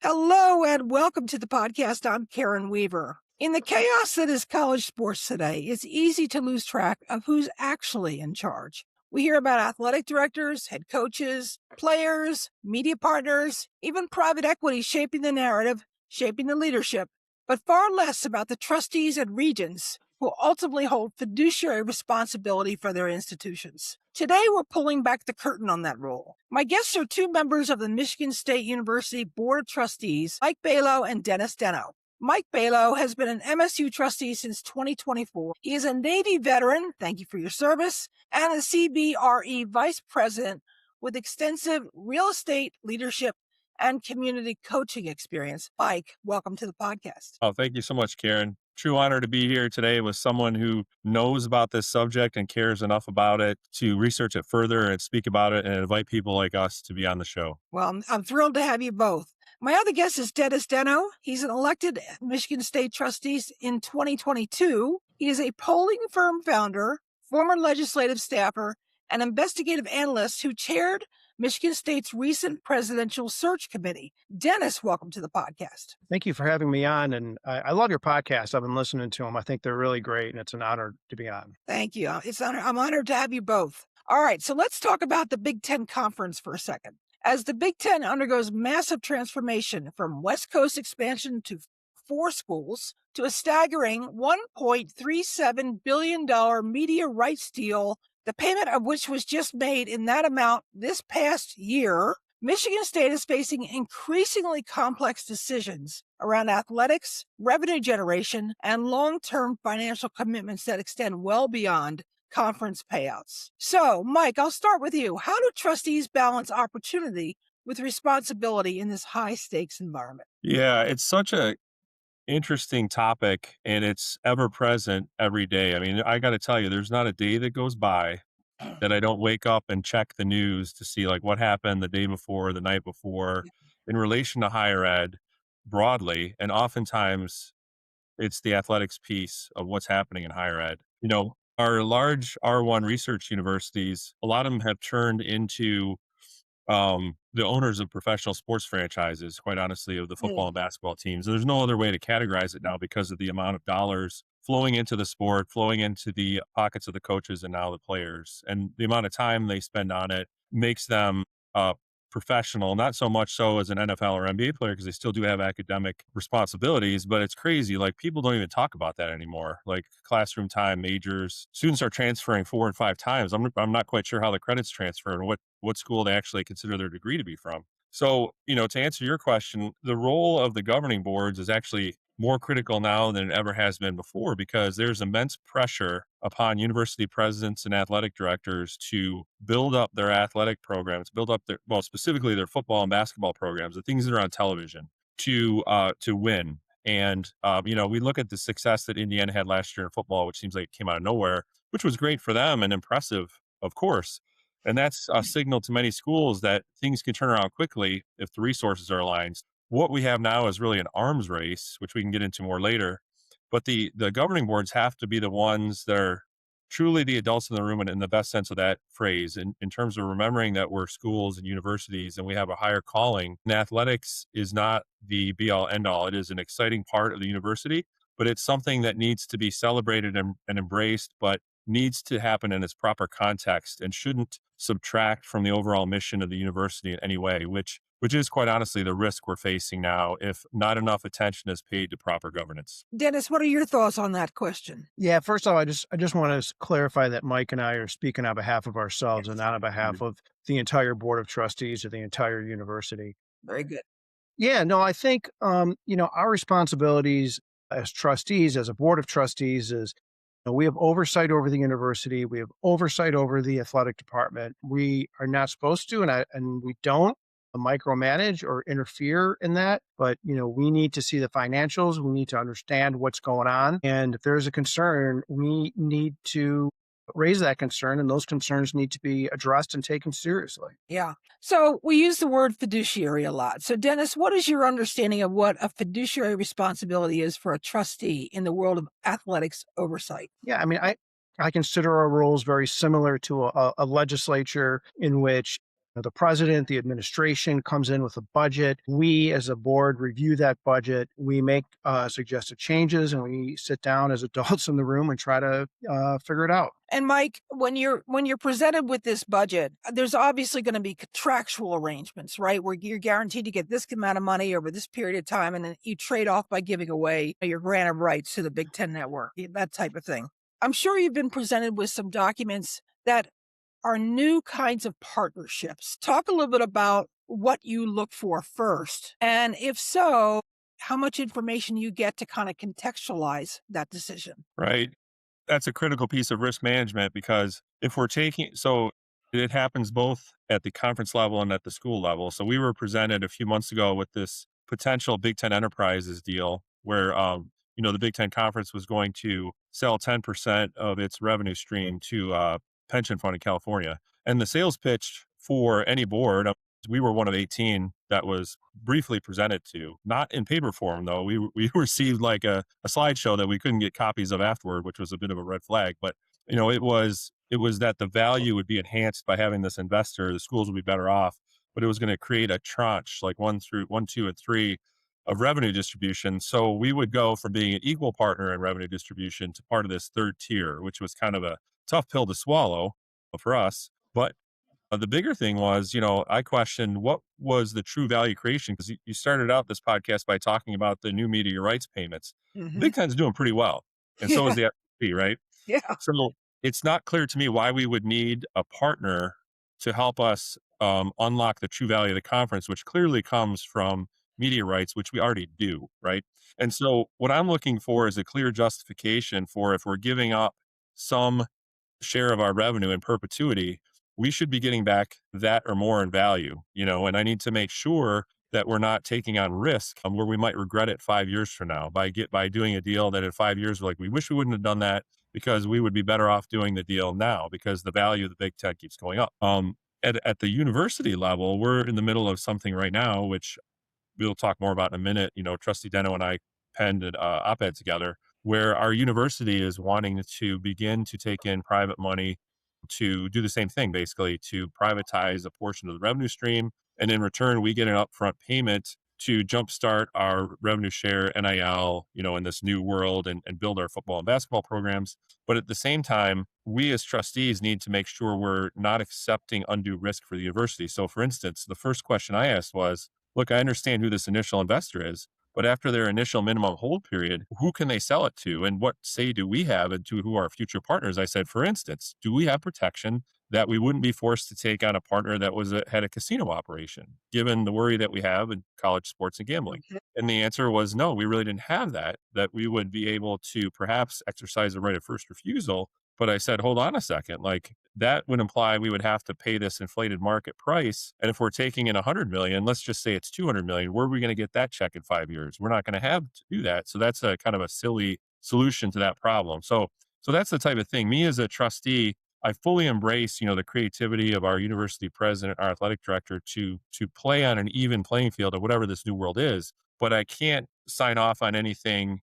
Hello and welcome to the podcast. I'm Karen Weaver. In the chaos that is college sports today, it's easy to lose track of who's actually in charge. We hear about athletic directors, head coaches, players, media partners, even private equity shaping the narrative, shaping the leadership, but far less about the trustees and regents who ultimately hold fiduciary responsibility for their institutions. Today, we're pulling back the curtain on that role. My guests are two members of the Michigan State University Board of Trustees, Mike Balow and Denno. Mike Balow has been an MSU trustee since 2024. He is a Navy veteran, thank you for your service, and a CBRE vice president with extensive real estate leadership and community coaching experience. Mike, welcome to the podcast. Oh, thank you so much, Karen. True honor to be here today with someone who knows about this subject and cares enough about it to research it further and speak about it and invite people like us to be on the show. Well, I'm thrilled to have you both. My other guest is Denno. He's an elected Michigan State trustee in 2022. He is a polling firm founder, former legislative staffer, and investigative analyst who chaired Michigan State's recent presidential search committee. Dennis, welcome to the podcast. Thank you for having me on. And I love your podcast. I've been listening to them. I think they're really great, and it's an honor to be on. Thank you. I'm honored to have you both. All right, so let's talk about the Big Ten Conference for a second. As the Big Ten undergoes massive transformation from West Coast expansion to 4 schools to a staggering $1.37 billion media rights deal, the payment of which was just made in that amount this past year, Michigan State is facing increasingly complex decisions around athletics, revenue generation, and long-term financial commitments that extend well beyond conference payouts. So, Mike, I'll start with you. How do trustees balance opportunity with responsibility in this high-stakes environment? Yeah, it's such a interesting topic and it's ever present every day. I mean, I got to tell you, there's not a day that goes by that I don't wake up and check the news to see like what happened the day before, the night before in relation to higher ed broadly. And oftentimes it's the athletics piece of what's happening in higher ed. You know, our large R1 research universities, a lot of them have turned into the owners of professional sports franchises, quite honestly, of the football and basketball teams. There's no other way to categorize it now because of the amount of dollars flowing into the sport, flowing into the pockets of the coaches and now the players. And the amount of time they spend on it makes them professional, not so much so as an NFL or NBA player, because they still do have academic responsibilities, but it's crazy. Like people don't even talk about that anymore. Like classroom time, majors, students are transferring 4 and 5 times. I'm not quite sure how the credits transfer and what school they actually consider their degree to be from. So, to answer your question, the role of the governing boards is actually more critical now than it ever has been before because there's immense pressure upon university presidents and athletic directors to build up their athletic programs, specifically their football and basketball programs, the things that are on television to win. And, we look at the success that Indiana had last year in football, which seems like it came out of nowhere, which was great for them and impressive, of course. And that's a signal to many schools that things can turn around quickly if the resources are aligned. What we have now is really an arms race, which we can get into more later. But the governing boards have to be the ones that are truly the adults in the room and in the best sense of that phrase, in terms of remembering that we're schools and universities and we have a higher calling. And athletics is not the be all end all. It is an exciting part of the university, but it's something that needs to be celebrated and embraced, but needs to happen in its proper context and shouldn't subtract from the overall mission of the university in any way, which is quite honestly the risk we're facing now if not enough attention is paid to proper governance. Dennis, what are your thoughts on that question? Yeah, first of all, I just want to clarify that Mike and I are speaking on behalf of ourselves and not on behalf of the entire board of trustees or the entire university. Very good. Yeah, no, I think, our responsibilities as trustees, as a board of trustees is we have oversight over the university. We have oversight over the athletic department. We are not supposed to, and we don't micromanage or interfere in that. But, we need to see the financials. We need to understand what's going on. And if there's a concern, we need to raise that concern, and those concerns need to be addressed and taken seriously. Yeah. So we use the word fiduciary a lot. So Dennis, what is your understanding of what a fiduciary responsibility is for a trustee in the world of athletics oversight? Yeah, I mean, I consider our roles very similar to a legislature in which The president, the administration comes in with a budget. We, as a board, review that budget. We make suggested changes, and we sit down as adults in the room and try to figure it out. And Mike, when you're presented with this budget, there's obviously going to be contractual arrangements, right? Where you're guaranteed to get this amount of money over this period of time, and then you trade off by giving away your grant of rights to the Big Ten network, that type of thing. I'm sure you've been presented with some documents that are new kinds of partnerships. Talk a little bit about what you look for first. And if so, how much information you get to kind of contextualize that decision. Right. That's a critical piece of risk management because if we're taking, so it happens both at the conference level and at the school level. So we were presented a few months ago with this potential Big Ten Enterprises deal where, the Big Ten Conference was going to sell 10% of its revenue stream to a pension fund in California. And the sales pitch for any board, we were one of 18 that was briefly presented to, not in paper form though. We received like a slideshow that we couldn't get copies of afterward, which was a bit of a red flag. But it was that the value would be enhanced by having this investor. The schools would be better off, but it was going to create a tranche like 1, 2, and 3 of revenue distribution. So we would go from being an equal partner in revenue distribution to part of this third tier, which was kind of a tough pill to swallow for us. But the bigger thing was, I questioned what was the true value creation because you started out this podcast by talking about the new media rights payments. Mm-hmm. Big Ten's doing pretty well, and so is the FCC, right? Yeah. So it's not clear to me why we would need a partner to help us unlock the true value of the conference, which clearly comes from media rights, which we already do, right? And so what I'm looking for is a clear justification for if we're giving up some share of our revenue in perpetuity, we should be getting back that or more in value, and I need to make sure that we're not taking on risk where we might regret it 5 years from now by doing a deal that in 5 years, we're like, we wish we wouldn't have done that because we would be better off doing the deal now because the value of the Big Tech keeps going up. At the university level, we're in the middle of something right now, which we'll talk more about in a minute. Trustee Denno and I penned an op-ed together where our university is wanting to begin to take in private money to do the same thing, basically to privatize a portion of the revenue stream. And in return, we get an upfront payment to jumpstart our revenue share NIL, in this new world and build our football and basketball programs. But at the same time, we as trustees need to make sure we're not accepting undue risk for the university. So for instance, the first question I asked was, look, I understand who this initial investor is, but after their initial minimum hold period, who can they sell it to? And what say do we have and to who are future partners? I said, for instance, do we have protection that we wouldn't be forced to take on a partner that had a casino operation, given the worry that we have in college sports and gambling? Mhm. And the answer was no, we really didn't have that we would be able to perhaps exercise the right of first refusal. But I said, hold on a second, like that would imply we would have to pay this inflated market price. And if we're taking in 100 million, let's just say it's 200 million, where are we going to get that check in 5 years? We're not going to have to do that. So that's a kind of a silly solution to that problem. So that's the type of thing. Me as a trustee, I fully embrace, the creativity of our university president, our athletic director to play on an even playing field of whatever this new world is. But I can't sign off on anything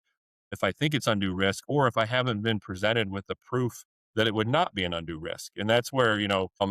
if I think it's undue risk or if I haven't been presented with the proof that it would not be an undue risk. And that's where,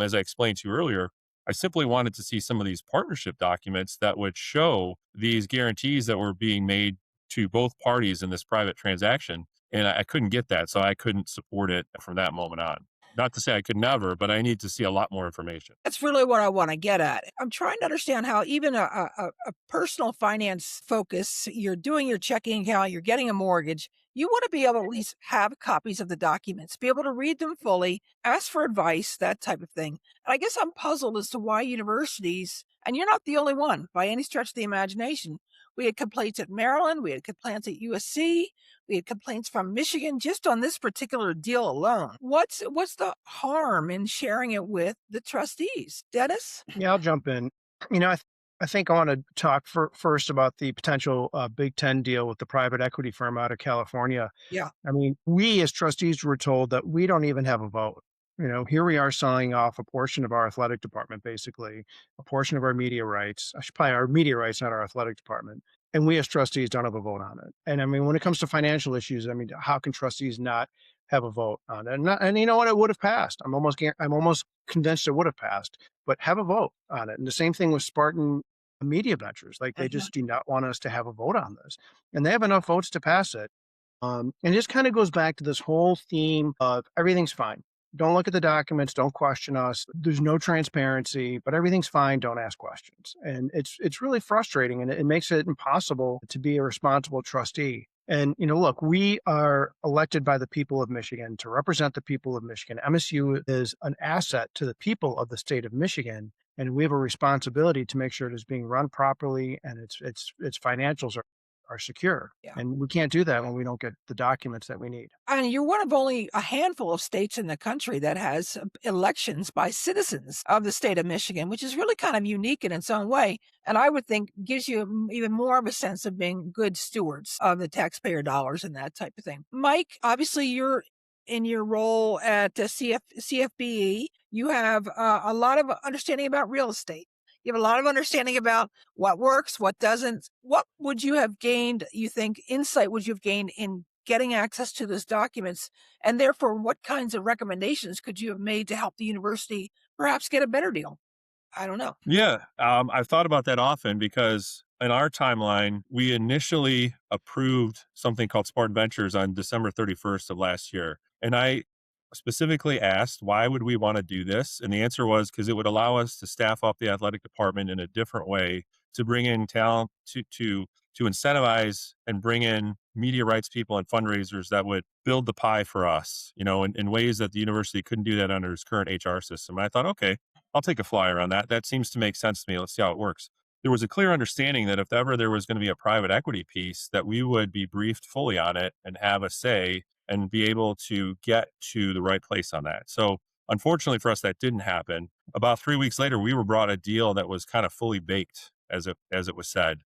as I explained to you earlier, I simply wanted to see some of these partnership documents that would show these guarantees that were being made to both parties in this private transaction. And I couldn't get that. So I couldn't support it from that moment on. Not to say I could never, but I need to see a lot more information. That's really what I want to get at. I'm trying to understand how even a personal finance focus, you're doing your checking account, you're getting a mortgage, you want to be able to at least have copies of the documents, be able to read them fully, ask for advice, that type of thing. And I guess I'm puzzled as to why universities, and you're not the only one by any stretch of the imagination. We had complaints at Maryland, we had complaints at USC, we had complaints from Michigan just on this particular deal alone. What's the harm in sharing it with the trustees? Dennis? Yeah, I'll jump in. I think I want to talk first about the potential Big Ten deal with the private equity firm out of California. Yeah. I mean, we as trustees were told that we don't even have a vote. Here we are selling off a portion of our athletic department, basically, a portion of our media rights. I should probably our media rights, not our athletic department. And we as trustees don't have a vote on it. And I mean, when it comes to financial issues, I mean, how can trustees not have a vote on it? And you know what? It would have passed. I'm almost convinced it would have passed. But have a vote on it. And the same thing with Spartan Media Ventures. Like they Mhm. just do not want us to have a vote on this, and they have enough votes to pass it. And it just kind of goes back to this whole theme of everything's fine. Don't look at the documents. Don't question us. There's no transparency, but everything's fine. Don't ask questions. And it's really frustrating, and it makes it impossible to be a responsible trustee. And look, we are elected by the people of Michigan to represent the people of Michigan. MSU is an asset to the people of the state of Michigan, and we have a responsibility to make sure it is being run properly and its financials are secure. Yeah. And we can't do that when we don't get the documents that we need. I mean, you're one of only a handful of states in the country that has elections by citizens of the state of Michigan, which is really kind of unique in its own way. And I would think gives you even more of a sense of being good stewards of the taxpayer dollars and that type of thing. Mike, obviously you're in your role at CFBE. You have a lot of understanding about real estate. You have a lot of understanding about what works, what doesn't. What would you have gained, you think, insight would you have gained in getting access to those documents? And therefore, what kinds of recommendations could you have made to help the university perhaps get a better deal? I don't know. Yeah, I've thought about that often because in our timeline, we initially approved something called Spartan Ventures on December 31st of last year. And I specifically asked, why would we want to do this? And the answer was because it would allow us to staff up the athletic department in a different way, to bring in talent, to incentivize and bring in media rights people and fundraisers that would build the pie for us, in ways that the university couldn't do that under its current HR system. And I thought, okay, I'll take a flyer on that. That seems to make sense to me. Let's see how it works. There was a clear understanding that if ever there was going to be a private equity piece, that we would be briefed fully on it and have a say and be able to get to the right place on that. So unfortunately for us, that didn't happen. About 3 weeks later, we were brought a deal that was kind of fully baked, as it was said.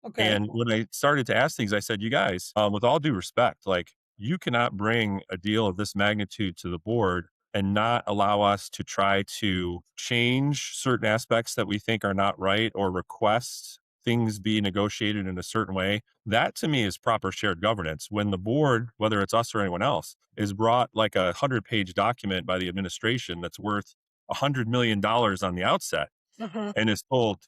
Okay. And when I started to ask things, I said, you guys, with all due respect, like you cannot bring a deal of this magnitude to the board and not allow us to try to change certain aspects that we think are not right or request things be negotiated in a certain way. That to me is proper shared governance. When the board, whether it's us or anyone else, is brought like 100-page document by the administration that's worth $100 million on the outset Mhm. and is told,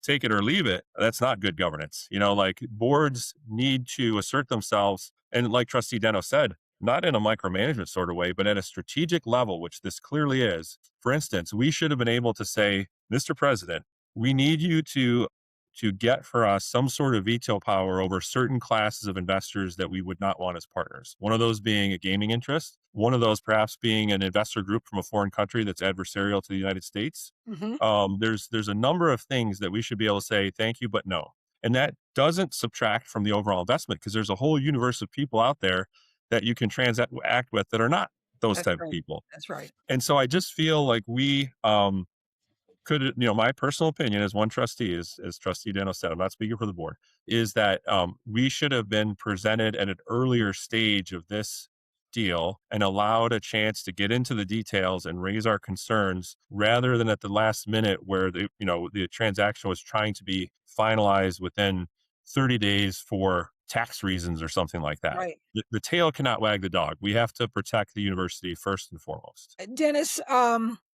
take it or leave it, that's not good governance. Like boards need to assert themselves. And like Trustee Denno said, not in a micromanagement sort of way, but at a strategic level, which this clearly is. For instance, we should have been able to say, Mr. President, we need you to get for us some sort of veto power over certain classes of investors that we would not want as partners. One of those being a gaming interest, one of those perhaps being an investor group from a foreign country that's adversarial to the United States. Mhm. There's a number of things that we should be able to say thank you, but no. And that doesn't subtract from the overall investment because there's a whole universe of people out there that you can transact with that are not those That's type of right. people. That's right. And so I just feel like we could, my personal opinion as one trustee, as Trustee Denno said, I'm not speaking for the board, is that we should have been presented at an earlier stage of this deal and allowed a chance to get into the details and raise our concerns rather than at the last minute where the transaction was trying to be finalized within 30 days for tax reasons or something like that. Right. The tail cannot wag the dog. We have to protect the university first and foremost. Dennis,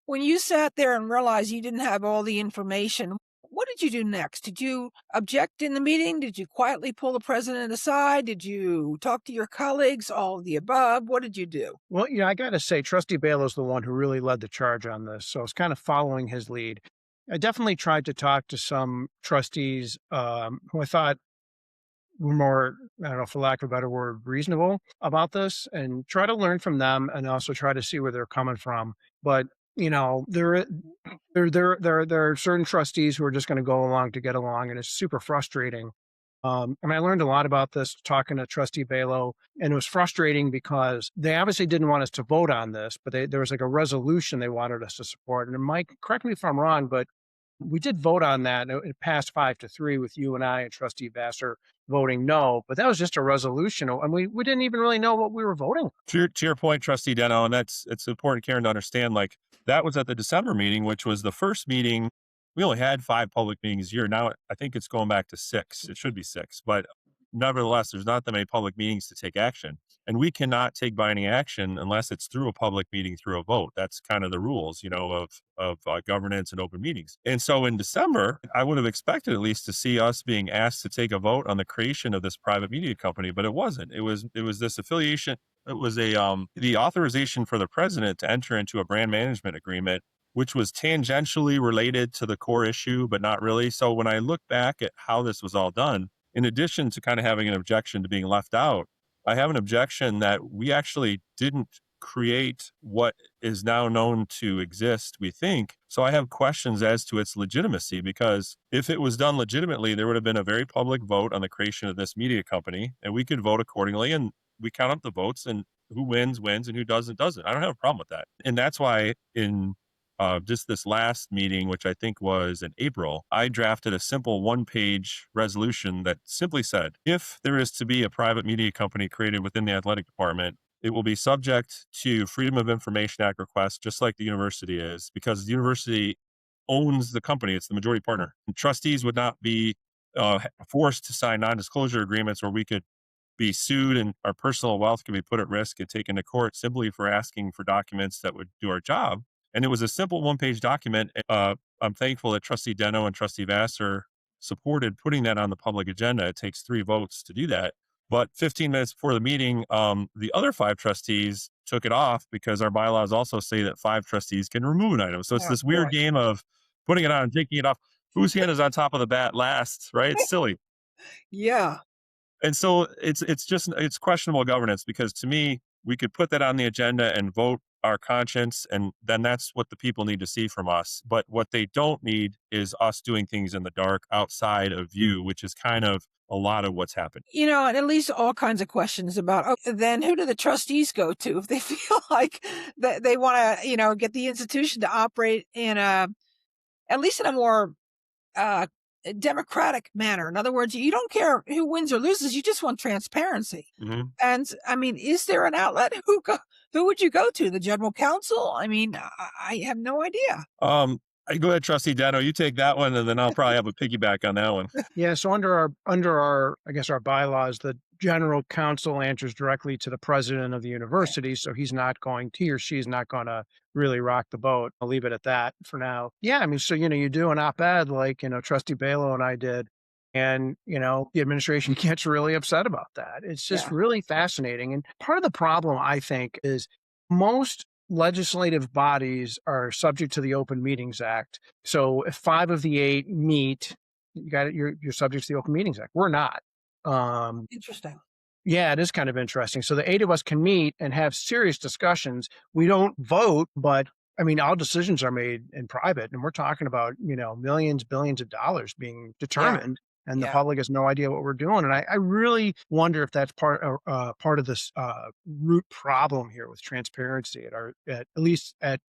when you sat there and realized you didn't have all the information, what did you do next? Did you object in the meeting? Did you quietly pull the president aside? Did you talk to your colleagues? All of the above? What did you do? Well, I got to say, Trustee Balow is the one who really led the charge on this. So it's kind of following his lead. I definitely tried to talk to some trustees who I thought were more, I don't know, for lack of a better word, reasonable about this and try to learn from them and also try to see where they're coming from. But, there are certain trustees who are just going to go along to get along, and it's super frustrating. And I learned a lot about this talking to Trustee Balow, and it was frustrating because they obviously didn't want us to vote on this, but there was like a resolution they wanted us to support. And Mike, correct me if I'm wrong, but We did vote on that, and it passed 5-3 with you and I and Trustee Vassar voting no, but that was just a resolution, and we didn't even really know what we were voting. To your point, Trustee Denno, and it's important, Karen, to understand, like, that was at the December meeting, which was the first meeting. We only had 5 public meetings a year. Now I think it's going back to 6. It should be 6, but nevertheless, there's not that many public meetings to take action. And we cannot take binding action unless it's through a public meeting, through a vote. That's kind of the rules, of governance and open meetings. And so in December, I would have expected at least to see us being asked to take a vote on the creation of this private media company, but it wasn't. It was this affiliation. It was the authorization for the president to enter into a brand management agreement, which was tangentially related to the core issue, but not really. So when I look back at how this was all done, in addition to kind of having an objection to being left out, I have an objection that we actually didn't create what is now known to exist, we think. So I have questions as to its legitimacy, because if it was done legitimately, there would have been a very public vote on the creation of this media company, and we could vote accordingly, and we count up the votes, and who wins, wins, and who doesn't. I don't have a problem with that. And that's why in just this last meeting, which I think was in April, I drafted a simple 1-page resolution that simply said, if there is to be a private media company created within the athletic department, it will be subject to Freedom of Information Act requests, just like the university is, because the university owns the company. It's the majority partner. And trustees would not be forced to sign non-disclosure agreements where we could be sued and our personal wealth can be put at risk and taken to court simply for asking for documents that would do our job. And it was a simple 1-page document. I'm thankful that Trustee Denno and Trustee Vassar supported putting that on the public agenda. It takes 3 votes to do that. But 15 minutes before the meeting, the other 5 trustees took it off because our bylaws also say that 5 trustees can remove an item. So it's this weird game of putting it on and taking it off. Whose hand is on top of the bat last, right? It's silly. Yeah. And so it's questionable governance, because to me, we could put that on the agenda and vote our conscience, and then that's what the people need to see from us. But what they don't need is us doing things in the dark outside of view, which is kind of a lot of what's happened. And it leads to all kinds of questions about, then who do the trustees go to if they feel like that they want to, get the institution to operate at least in a more democratic manner. In other words, you don't care who wins or loses. You just want transparency. Mm-hmm. And I mean, is there an outlet? Who would you go to? The general counsel? I mean, I have no idea. Go ahead, Trustee Denno. You take that one, and then I'll probably have a piggyback on that one. Yeah. So under our I guess our bylaws, the general counsel answers directly to the president of the university. So he or she is not going to really rock the boat. I'll leave it at that for now. Yeah. I mean, so, you do an op-ed like, Trustee Balow and I did. And, the administration gets really upset about that. It's just really fascinating. And part of the problem, I think, is most legislative bodies are subject to the Open Meetings Act. So if 5 of the 8 meet, you're subject to the Open Meetings Act. We're not. Interesting. Yeah, it is kind of interesting. So the 8 of us can meet and have serious discussions. We don't vote, but I mean, all decisions are made in private, and we're talking about, millions, billions of dollars being determined. And the public has no idea what we're doing. And I really wonder if that's part of this root problem here with transparency at least at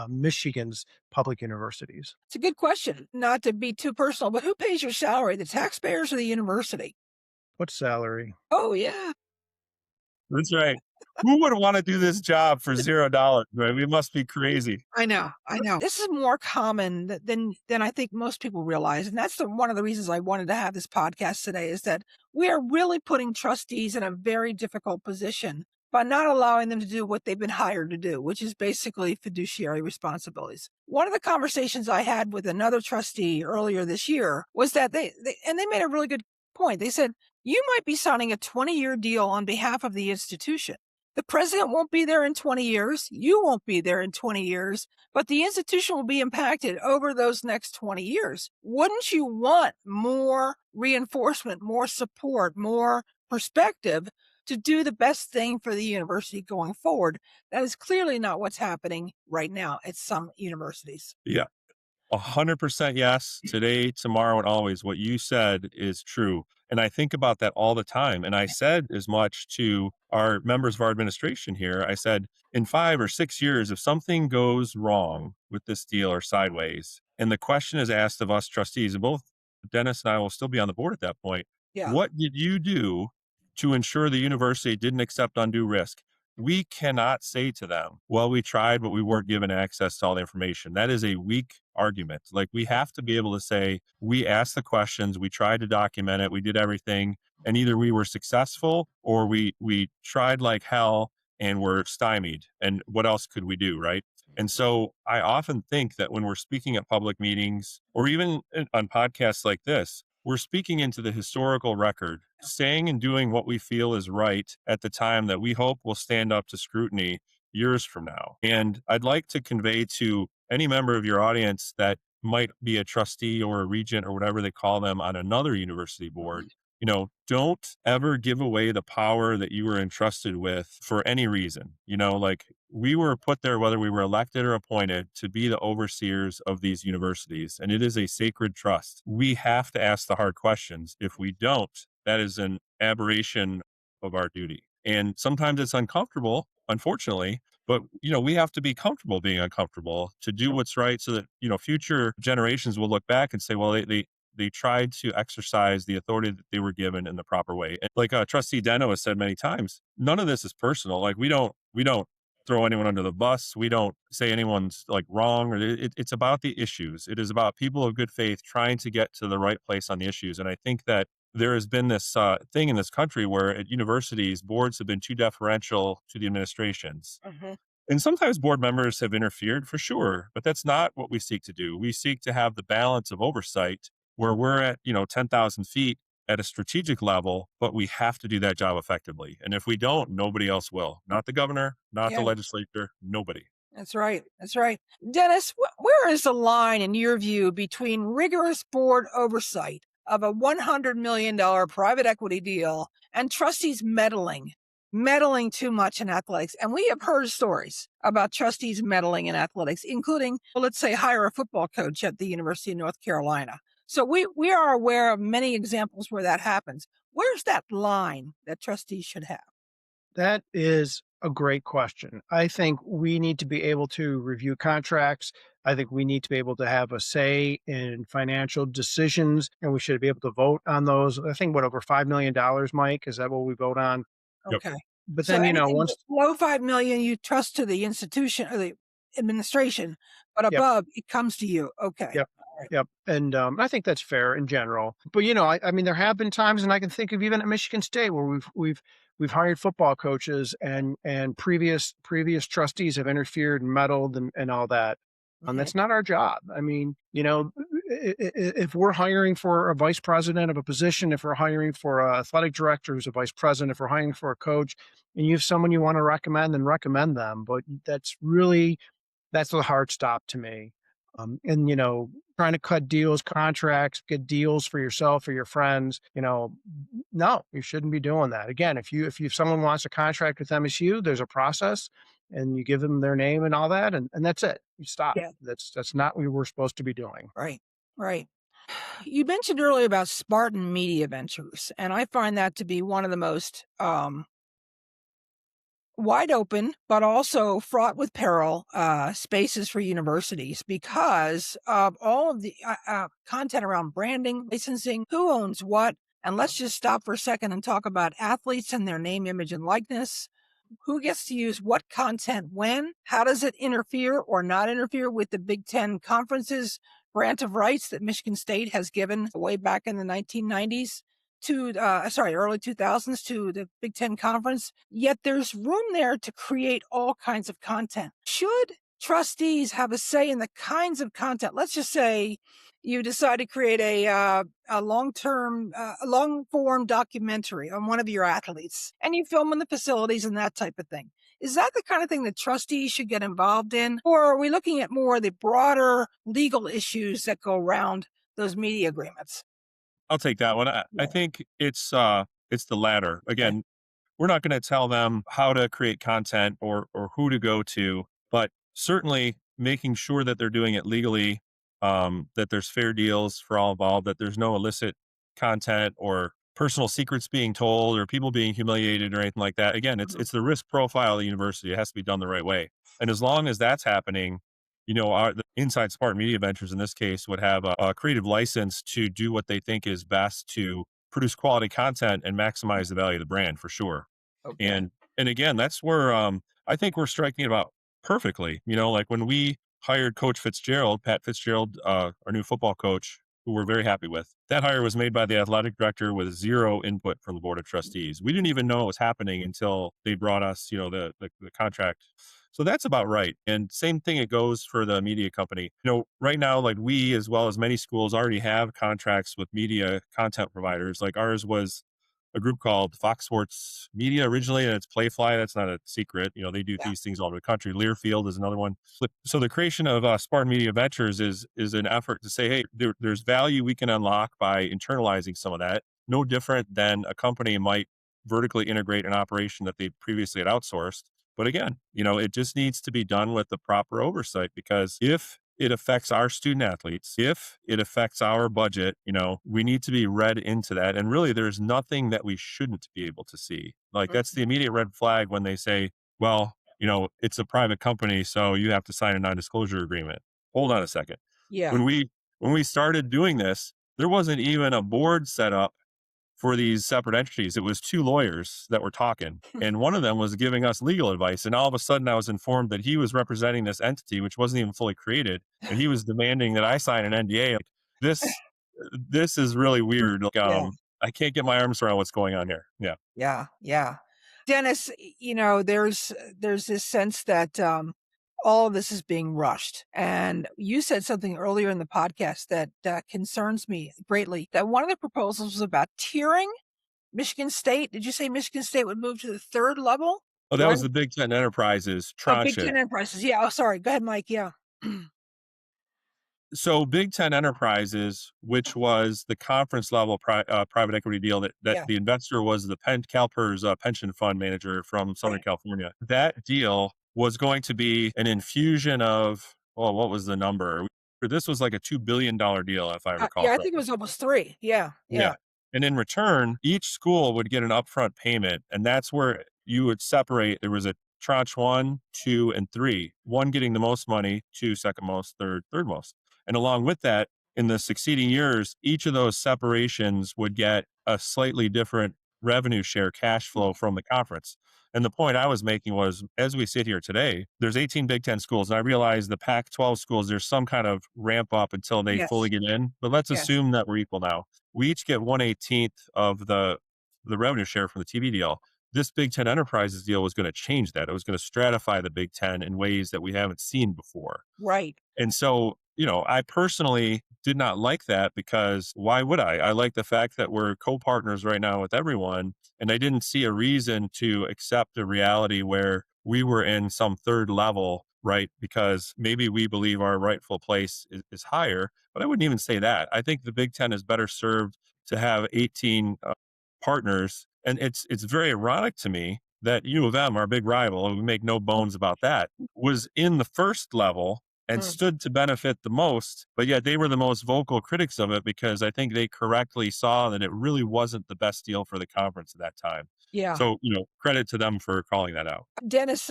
Michigan's public universities. It's a good question. Not to be too personal, but who pays your salary, the taxpayers or the university? What salary? Oh, yeah. That's right. Who would want to do this job for $0? Right? We must be crazy. I know. This is more common than I think most people realize. And that's one of the reasons I wanted to have this podcast today, is that we are really putting trustees in a very difficult position by not allowing them to do what they've been hired to do, which is basically fiduciary responsibilities. One of the conversations I had with another trustee earlier this year was that they made a really good point. They said, you might be signing a 20-year deal on behalf of the institution. The president won't be there in 20 years. You won't be there in 20 years, but the institution will be impacted over those next 20 years. Wouldn't you want more reinforcement, more support, more perspective to do the best thing for the university going forward? That is clearly not what's happening right now at some universities. Yeah. 100% yes. Today, tomorrow, and always. What you said is true. And I think about that all the time. And I said as much to our members of our administration here. I said, in 5 or 6 years, if something goes wrong with this deal or sideways, And the question is asked of us trustees, and both Dennis and I will still be on the board at that point. Yeah. What did you do to ensure the university didn't accept undue risk? We cannot say to them, well, we tried, but we weren't given access to all the information. That is a weak argument. Like, we have to be able to say, we asked the questions, we tried to document it, we did everything, and either we were successful or we tried like hell and were stymied. And what else could we do, right? And so I often think that when we're speaking at public meetings or even on podcasts like this, we're speaking into the historical record, saying and doing what we feel is right at the time that we hope will stand up to scrutiny years from now. And I'd like to convey to any member of your audience that might be a trustee or a regent or whatever they call them on another university board, don't ever give away the power that you were entrusted with for any reason. Like, we were put there, whether we were elected or appointed, to be the overseers of these universities. And it is a sacred trust. We have to ask the hard questions. If we don't, that is an aberration of our duty. And sometimes it's uncomfortable, unfortunately, but we have to be comfortable being uncomfortable to do what's right so that, future generations will look back and say, well, they tried to exercise the authority that they were given in the proper way. And like Trustee Denno has said many times, none of this is personal. Like, we don't throw anyone under the bus. We don't say anyone's like wrong. Or it's about the issues. It is about people of good faith trying to get to the right place on the issues. And I think that there has been this thing in this country where at universities, boards have been too deferential to the administrations. Mhm. And sometimes board members have interfered, for sure, but that's not what we seek to do. We seek to have the balance of oversight where we're at, 10,000 feet at a strategic level, but we have to do that job effectively. And if we don't, nobody else will. Not the governor, not the Yeah. legislature, nobody. That's right. That's right. Dennis, where is the line, in your view, between rigorous board oversight of a $100 million private equity deal and trustees meddling too much in athletics? And we have heard stories about trustees meddling in athletics, including, well, let's say, hire a football coach at the University of North Carolina. So we are aware of many examples where that happens. Where's that line that trustees should have? That is a great question. I think we need to be able to review contracts. I think we need to be able to have a say in financial decisions, and we should be able to vote on those. I think over $5 million, Mike, is that what we vote on? Yep. Okay. But So then, anything once, below 5 million, you trust to the institution or the administration, but Yep. above it comes to you. Okay. Yep. All right. Yep. And I think that's fair in general. But I mean, there have been times, and I can think of even at Michigan State where we've hired football coaches, and previous trustees have interfered and meddled and all that. And that's not our job. I mean, if we're hiring for a vice president of a position, if we're hiring for an athletic director who's a vice president, if we're hiring for a coach, and you have someone you want to recommend, then recommend them. But that's a hard stop to me. And trying to cut deals, contracts, get deals for yourself or your friends, no, you shouldn't be doing that. Again, if someone wants a contract with MSU, there's a process, and you give them their name and all that, and that's it. You stop. Yeah. That's not what we're supposed to be doing. Right. Right. You mentioned earlier about Spartan Media Ventures, and I find that to be one of the most wide open, but also fraught with peril spaces for universities because of all of the content around branding, licensing, who owns what. And let's just stop for a second and talk about athletes and their name, image, and likeness. Who gets to use what content when? How does it interfere or not interfere with the Big Ten Conference's grant of rights that Michigan State has given way back in the 1990s? Early 2000s to the Big Ten Conference, yet there's room there to create all kinds of content. Should trustees have a say in the kinds of content? Let's just say you decide to create a long-form documentary on one of your athletes, and you film in the facilities and that type of thing. Is that the kind of thing that trustees should get involved in? Or are we looking at more of the broader legal issues that go around those media agreements? I'll take that one. I think it's the latter. Again, we're not going to tell them how to create content or who to go to, but certainly making sure that they're doing it legally, that there's fair deals for all involved, that there's no illicit content or personal secrets being told or people being humiliated or anything like that. Again, it's the risk profile of the university. It has to be done the right way. And as long as that's happening, the Inside Smart Media Ventures in this case would have a creative license to do what they think is best to produce quality content and maximize the value of the brand for sure. Okay. And again, that's where I think we're striking it about perfectly. Like when we hired Coach Fitzgerald, Pat Fitzgerald, our new football coach, who we're very happy with. That hire was made by the athletic director with zero input from the board of trustees. We didn't even know it was happening until they brought us, the contract. So that's about right. And same thing it goes for the media company. Right now, like we, as well as many schools, already have contracts with media content providers. Like ours was a group called Fox Sports Media originally, and it's Playfly. That's not a secret. They do Yeah. these things all over the country. Learfield is another one. So the creation of Spartan Media Ventures is an effort to say, hey, there's value we can unlock by internalizing some of that. No different than a company might vertically integrate an operation that they previously had outsourced. But again, it just needs to be done with the proper oversight, because if it affects our student athletes, if it affects our budget, we need to be read into that. And really, there's nothing that we shouldn't be able to see. Like that's the immediate red flag when they say, well, it's a private company, so you have to sign a non-disclosure agreement. Hold on a second. Yeah. When we started doing this, there wasn't even a board set up for these separate entities. It was two lawyers that were talking, and one of them was giving us legal advice. And all of a sudden I was informed that he was representing this entity, which wasn't even fully created. And he was demanding that I sign an NDA. Like, this is really weird. Like, Yeah. I can't get my arms around what's going on here. Yeah. Yeah. Yeah. Dennis, there's this sense that all of this is being rushed. And you said something earlier in the podcast that concerns me greatly, that one of the proposals was about tiering Michigan State. Did you say Michigan State would move to the third level? Oh, that was the Big Ten Enterprises Oh, Big tranche it. Ten Enterprises. Yeah. Oh, sorry. Go ahead, Mike. Yeah. So Big Ten Enterprises, which was the conference level private equity deal that Yeah. the investor was the CalPERS pension fund manager from Southern Right. California. That deal was going to be an infusion of, what was the number? This was like a $2 billion deal, if I recall Yeah, I think it correctly. was almost 3. Yeah. Yeah. And in return, each school would get an upfront payment. And that's where you would separate. There was a tranche 1, 2, and 3. 1 getting the most money, 2 second most, third most. And along with that, in the succeeding years, each of those separations would get a slightly different revenue share cash flow from the conference. And the point I was making was, as we sit here today, there's 18 Big Ten schools. And I realize the Pac-12 schools, there's some kind of ramp up until they fully Yes. get in. But let's Yes. assume that we're equal now. We each get 1/18 of the revenue share from the TV deal. This Big Ten Enterprises deal was going to change that. It was going to stratify the Big Ten in ways that we haven't seen before. Right. And so, I personally did not like that, because why would I? I like the fact that we're co-partners right now with everyone. And I didn't see a reason to accept a reality where we were in some third level, right? Because maybe we believe our rightful place is higher, but I wouldn't even say that. I think the Big Ten is better served to have 18 partners. And it's very ironic to me that U of M, our big rival, and we make no bones about that, was in the first level and stood to benefit the most, but yet they were the most vocal critics of it, because I think they correctly saw that it really wasn't the best deal for the conference at that time. Yeah. So, credit to them for calling that out. Dennis,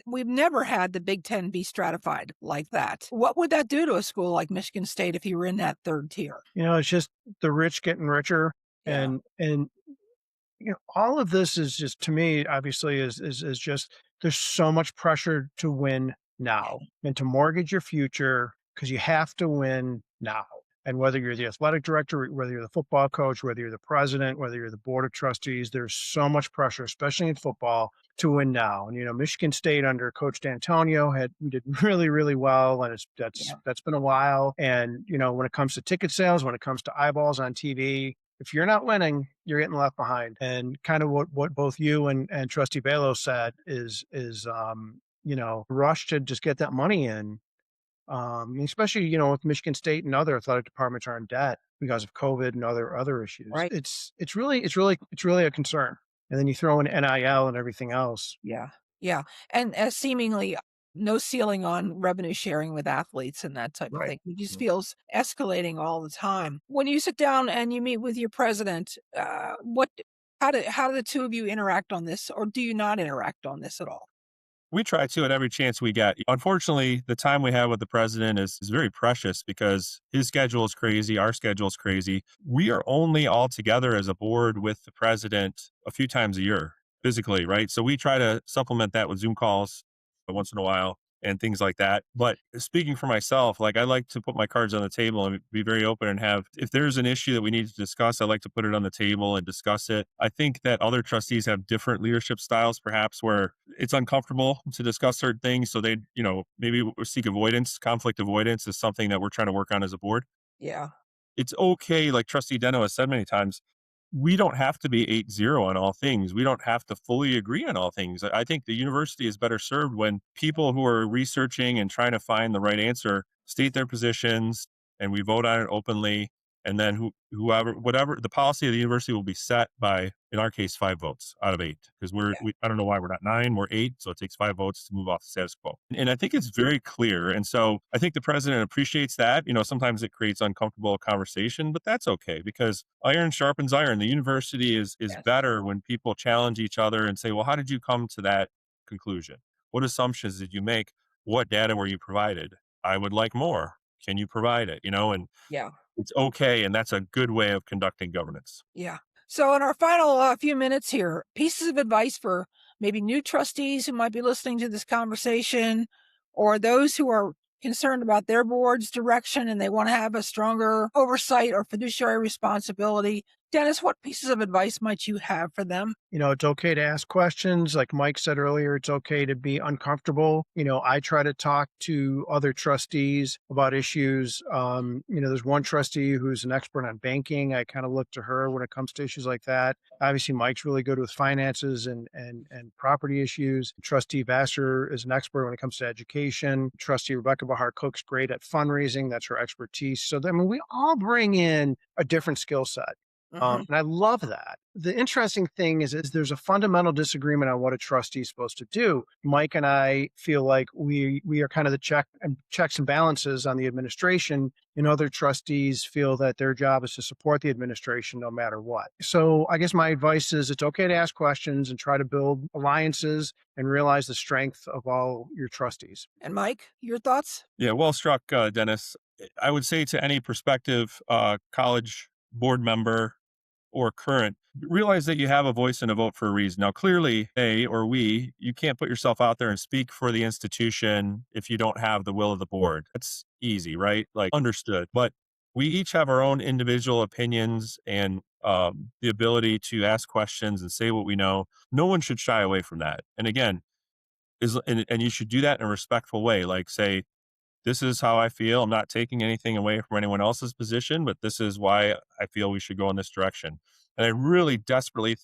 we've never had the Big Ten be stratified like that. What would that do to a school like Michigan State if you were in that third tier? It's just the rich getting richer. Yeah. And all of this is just, to me, obviously is just, there's so much pressure to win now and to mortgage your future, because you have to win now. And whether you're the athletic director, whether you're the football coach, whether you're the president, whether you're the board of trustees, there's so much pressure, especially in football, to win now. And Michigan State under Coach D'Antonio did really, really well, and that's been a while. And when it comes to ticket sales, when it comes to eyeballs on TV, if you're not winning, you're getting left behind. And kind of what both you and Trustee Balow said is rush to just get that money in. Especially, with Michigan State and other athletic departments are in debt because of COVID and other issues. Right. It's really a concern. And then you throw in NIL and everything else. Yeah. Yeah. And seemingly no ceiling on revenue sharing with athletes and that type of thing. It just feels escalating all the time. When you sit down and you meet with your president, how do the two of you interact on this, or do you not interact on this at all? We try to at every chance we get. Unfortunately, the time we have with the president is very precious because his schedule is crazy. Our schedule is crazy. We are only all together as a board with the president a few times a year physically, right? So we try to supplement that with Zoom calls once in a while and things like that. But speaking for myself, like I like to put my cards on the table and be very open and have, if there's an issue that we need to discuss, I like to put it on the table and discuss it. I think that other trustees have different leadership styles, perhaps where it's uncomfortable to discuss certain things. So they, maybe seek avoidance, conflict avoidance is something that we're trying to work on as a board. Yeah. It's okay. Like Trustee Denno has said many times, we don't have to be 8-0 on all things. We don't have to fully agree on all things. I think the university is better served when people who are researching and trying to find the right answer state their positions and we vote on it openly. And then whatever the policy of the university will be set by, in our case, 5 votes out of 8, because I don't know why we're not 9, we're 8. So it takes 5 votes to move off the status quo. And I think it's very clear. And so I think the president appreciates that. Sometimes it creates uncomfortable conversation, but that's okay because iron sharpens iron. The university is Yes. better when people challenge each other and say, well, how did you come to that conclusion? What assumptions did you make? What data were you provided? I would like more. Can you provide it? And Yeah. it's okay, and that's a good way of conducting governance. Yeah. So in our final few minutes here, pieces of advice for maybe new trustees who might be listening to this conversation, or those who are concerned about their board's direction and they want to have a stronger oversight or fiduciary responsibility. Dennis, what pieces of advice might you have for them? It's okay to ask questions. Like Mike said earlier, it's okay to be uncomfortable. I try to talk to other trustees about issues. There's one trustee who's an expert on banking. I kind of look to her when it comes to issues like that. Obviously, Mike's really good with finances and property issues. Trustee Vassar is an expert when it comes to education. Trustee Rebecca Bahar Cook's great at fundraising. That's her expertise. So, we all bring in a different skill set. And I love that. The interesting thing is there's a fundamental disagreement on what a trustee is supposed to do. Mike and I feel like we are kind of the checks and balances on the administration, and other trustees feel that their job is to support the administration no matter what. So I guess my advice is it's okay to ask questions and try to build alliances and realize the strength of all your trustees. And Mike, your thoughts? Yeah, well struck, Dennis. I would say to any prospective college board member or current, realize that you have a voice and a vote for a reason. Now, clearly, you can't put yourself out there and speak for the institution if you don't have the will of the board. That's easy, right? Like understood. But we each have our own individual opinions and the ability to ask questions and say what we know. No one should shy away from that. And again, and you should do that in a respectful way. Like say, this is how I feel. I'm not taking anything away from anyone else's position, but this is why I feel we should go in this direction. And I really desperately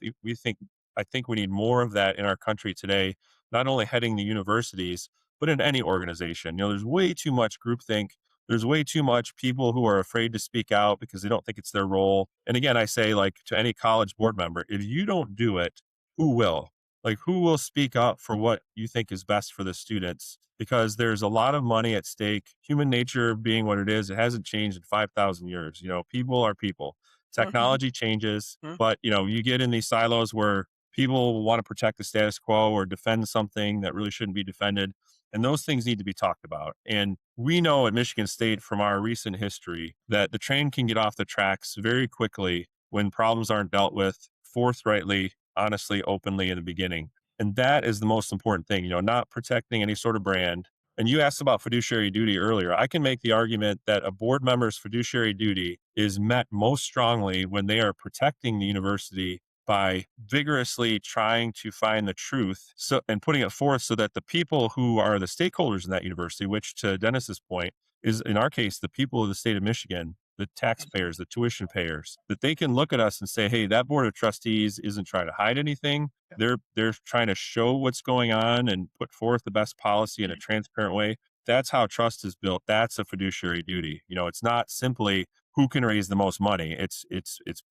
I think we need more of that in our country today, not only heading the universities, but in any organization. There's way too much groupthink. There's way too much people who are afraid to speak out because they don't think it's their role. And again, I say like to any college board member, if you don't do it, who will? Like who will speak up for what you think is best for the students? Because there's a lot of money at stake. Human nature being what it hasn't changed in 5,000 years. People are people. Technology changes, but you get in these silos where people want to protect the status quo or defend something that really shouldn't be defended. And those things need to be talked about. And we know at Michigan State from our recent history that the train can get off the tracks very quickly when problems aren't dealt with forthrightly, honestly, openly in the beginning. And that is the most important thing, not protecting any sort of brand. And you asked about fiduciary duty earlier. I can make the argument that a board member's fiduciary duty is met most strongly when they are protecting the university by vigorously trying to find the truth and putting it forth so that the people who are the stakeholders in that university, which to Dennis's point is in our case, the people of the state of Michigan, the taxpayers, the tuition payers, that they can look at us and say, hey, that board of trustees isn't trying to hide anything. They're trying to show what's going on and put forth the best policy in a transparent way. That's how trust is built. That's a fiduciary duty. It's not simply who can raise the most money. It's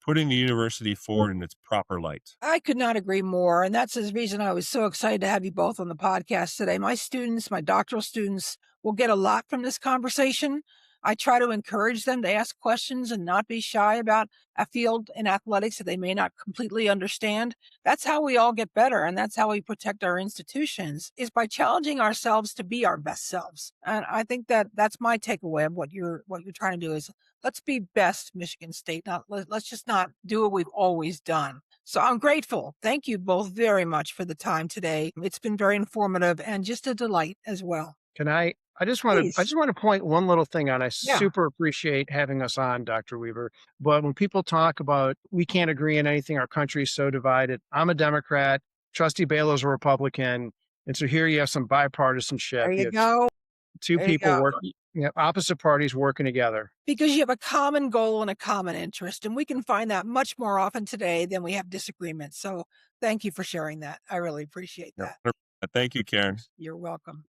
putting the university forward in its proper light. I could not agree more. And that's the reason I was so excited to have you both on the podcast today. My students, my doctoral students will get a lot from this conversation. I try to encourage them to ask questions and not be shy about a field in athletics that they may not completely understand. That's how we all get better, and that's how we protect our institutions, is by challenging ourselves to be our best selves. And I think that that's my takeaway of what you're trying to do is let's be best Michigan State. Let's just not do what we've always done. So I'm grateful. Thank you both very much for the time today. It's been very informative and just a delight as well. Can I just want to point one little thing out. I Yeah. super appreciate having us on, Dr. Weaver. But when people talk about we can't agree on anything, our country is so divided. I'm a Democrat, Trustee Balow's a Republican. And so here you have some bipartisanship. There you have go. two There you people go. working, opposite parties working together. Because you have a common goal and a common interest, and we can find that much more often today than we have disagreements. So thank you for sharing that. I really appreciate that. Thank you, Karen. You're welcome.